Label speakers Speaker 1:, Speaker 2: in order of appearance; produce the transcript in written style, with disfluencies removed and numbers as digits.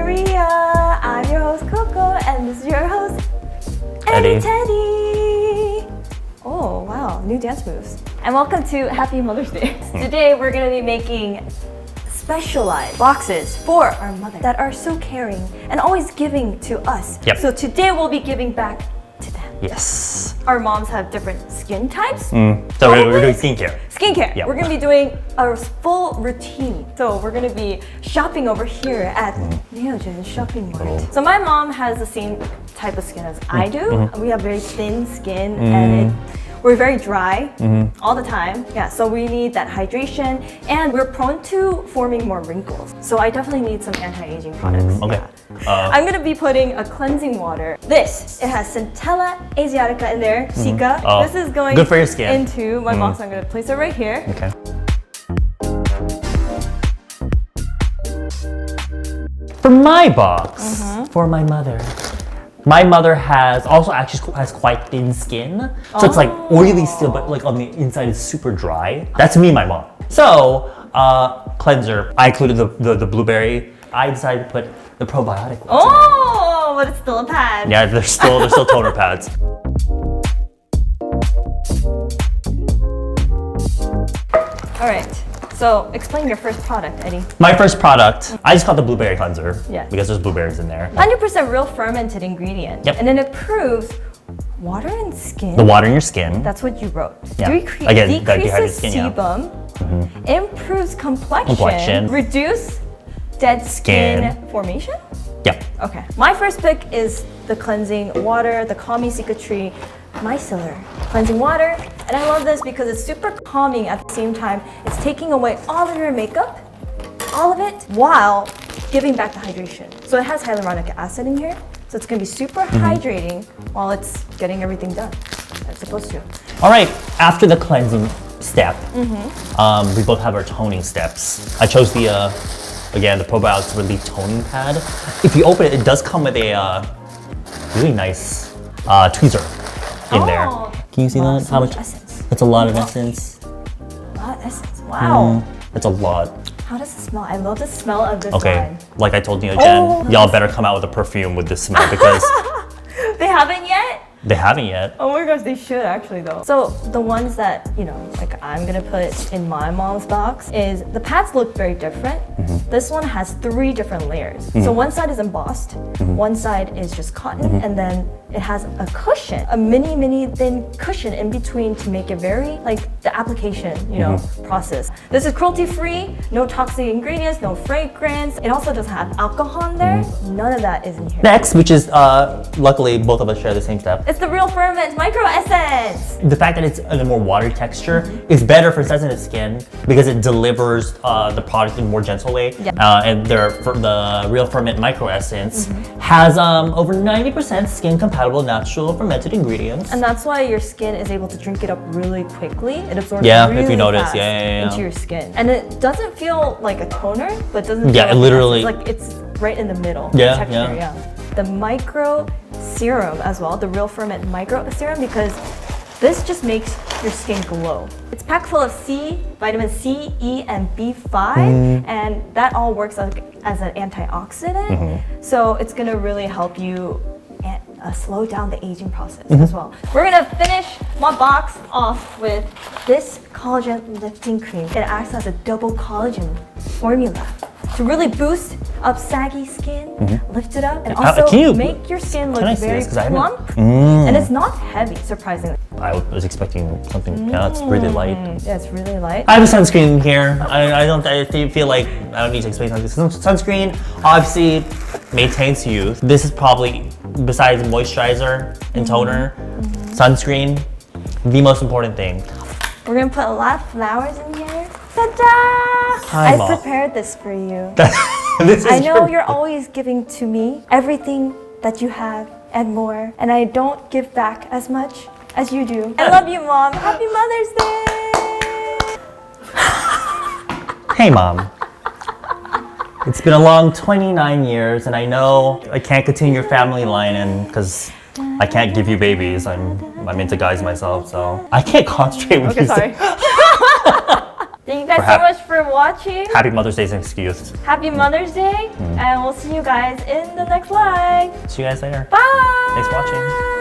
Speaker 1: Korea. I'm your host Coco, and this is your host
Speaker 2: Eddie.
Speaker 1: Teddy. Oh wow, new dance moves. And welcome to Happy Mother's Day. Today we're gonna be making specialized boxes for our mother that are so caring and always giving to us.
Speaker 2: Yep.
Speaker 1: So today we'll be giving back to them.
Speaker 2: Yes.
Speaker 1: Our moms have different skin types.
Speaker 2: So we're doing skincare.
Speaker 1: Skincare.
Speaker 2: Yep.
Speaker 1: We're gonna be doing a full routine. So we're gonna be shopping over here at Neogen Shopping Mart.
Speaker 2: Oh.
Speaker 1: So my mom has the same type of skin as I do. We have very thin skin and we're very dry all the time. Yeah, so we need that hydration and we're prone to forming more wrinkles. So I definitely need some anti-aging products.
Speaker 2: Okay.
Speaker 1: Yeah. I'm gonna be putting a cleansing water. It has Centella Asiatica in there, Cica.
Speaker 2: Oh,
Speaker 1: This is going
Speaker 2: good for your skin.
Speaker 1: into my box. I'm gonna place it right here.
Speaker 2: Okay. For my box, for my mother. My mother has quite thin skin. So it's like oily still, but like on the inside is super dry. That's me and my mom. So, cleanser. I included the blueberry. I decided to put the probiotic ones in
Speaker 1: Oh, but it's still a pad.
Speaker 2: there. Yeah, they're still toner pads.
Speaker 1: All right. So explain your first product, Eddie.
Speaker 2: My first product, I just got the blueberry cleanser.
Speaker 1: Yeah.
Speaker 2: Because there's blueberries in there.
Speaker 1: 100% real fermented ingredient.
Speaker 2: Yep.
Speaker 1: And then it improves water and skin.
Speaker 2: The water in your skin.
Speaker 1: That's what you wrote.
Speaker 2: Yeah. Again, that dehydrated
Speaker 1: Decreases
Speaker 2: skin, yeah.
Speaker 1: sebum. Improves complexion.
Speaker 2: Complexion.
Speaker 1: Reduce dead skin
Speaker 2: Skin.
Speaker 1: formation.
Speaker 2: Yeah.
Speaker 1: Okay. My first pick is the cleansing water, the Kami Cicatree Micellar cleansing water. And I love this because it's super calming at the same time. It's taking away all of your makeup, all of it, while giving back the hydration. So it has hyaluronic acid in here. So it's gonna be super hydrating while it's getting everything done as it's supposed to.
Speaker 2: All right, after the cleansing step, we both have our toning steps. I chose the Probiotics Relief Toning Pad. If you open it, it does come with a really nice tweezer in there. Can you see
Speaker 1: Wow,
Speaker 2: that?
Speaker 1: so much essence.
Speaker 2: That's a lot of essence.
Speaker 1: A lot of essence. Wow.
Speaker 2: That's a lot.
Speaker 1: How does it smell? I love the smell of this
Speaker 2: Okay,
Speaker 1: wine.
Speaker 2: like I told Jen,
Speaker 1: Oh,
Speaker 2: y'all better come out with a perfume with this smell because
Speaker 1: They haven't yet?
Speaker 2: they haven't yet.
Speaker 1: Oh my gosh, they should actually though. So the ones that, like I'm gonna put in my mom's box is the pads look very different. This one has 3 different layers. So one side is embossed, one side is just cotton, and then it has a cushion, a mini thin cushion in between to make it very like the application, process. This is cruelty free, no toxic ingredients, no fragrance. It also doesn't have alcohol in there. None of that is in here.
Speaker 2: Next, which is luckily both of us share the same step.
Speaker 1: It's the Real Ferment Micro Essence.
Speaker 2: The fact that it's a more watery texture is better for sensitive skin because it delivers the product in a more gentle way.
Speaker 1: Yeah.
Speaker 2: And the Real Ferment Micro Essence has over 90% skin compatible natural fermented ingredients.
Speaker 1: And that's why your skin is able to drink it up really quickly. It absorbs
Speaker 2: Yeah,
Speaker 1: really
Speaker 2: if you notice,
Speaker 1: fast
Speaker 2: yeah.
Speaker 1: into your skin. And it doesn't feel like a toner, but it doesn't
Speaker 2: Yeah,
Speaker 1: feel
Speaker 2: it literally-
Speaker 1: like it's right in the middle.
Speaker 2: Yeah,
Speaker 1: the texture,
Speaker 2: yeah.
Speaker 1: The micro serum as well, the Real Ferment Micro Serum, because this just makes your skin glow. It's packed full of vitamin C, E, and B5, and that all works as an antioxidant. So it's gonna really help you slow down the aging process as well. We're gonna finish my box off with this collagen lifting cream. It acts as a double collagen formula to really boost up saggy skin, lift it up, and also
Speaker 2: can you-
Speaker 1: make your skin
Speaker 2: can I
Speaker 1: look
Speaker 2: see
Speaker 1: very
Speaker 2: this? 'Cause I haven't-
Speaker 1: plump. And it's not heavy, surprisingly.
Speaker 2: I was expecting something, it's really light.
Speaker 1: Yeah, it's really light.
Speaker 2: I have a sunscreen here. I feel like I don't need to explain something. Sunscreen obviously maintains youth. This is probably, besides moisturizer and toner, sunscreen, the most important thing.
Speaker 1: We're gonna put a lot of flowers in here. Ta-da!
Speaker 2: Hi,
Speaker 1: I
Speaker 2: Mom.
Speaker 1: prepared this for you.
Speaker 2: This is
Speaker 1: I know
Speaker 2: your-
Speaker 1: you're always giving to me everything that you have and more, and I don't give back as much as you do. I love you, Mom. Happy Mother's Day!
Speaker 2: Hey, Mom. It's been a long 29 years, and I know I can't continue your family line, and because I can't give you babies, I'm into guys myself, so I can't concentrate when
Speaker 1: Okay,
Speaker 2: you
Speaker 1: sorry.
Speaker 2: say.
Speaker 1: Thank you guys
Speaker 2: For
Speaker 1: so much for watching.
Speaker 2: Happy Mother's Day's an excuse.
Speaker 1: Happy Mother's Day, and we'll see you guys in the next vlog.
Speaker 2: See you guys later.
Speaker 1: Bye.
Speaker 2: Thanks for watching.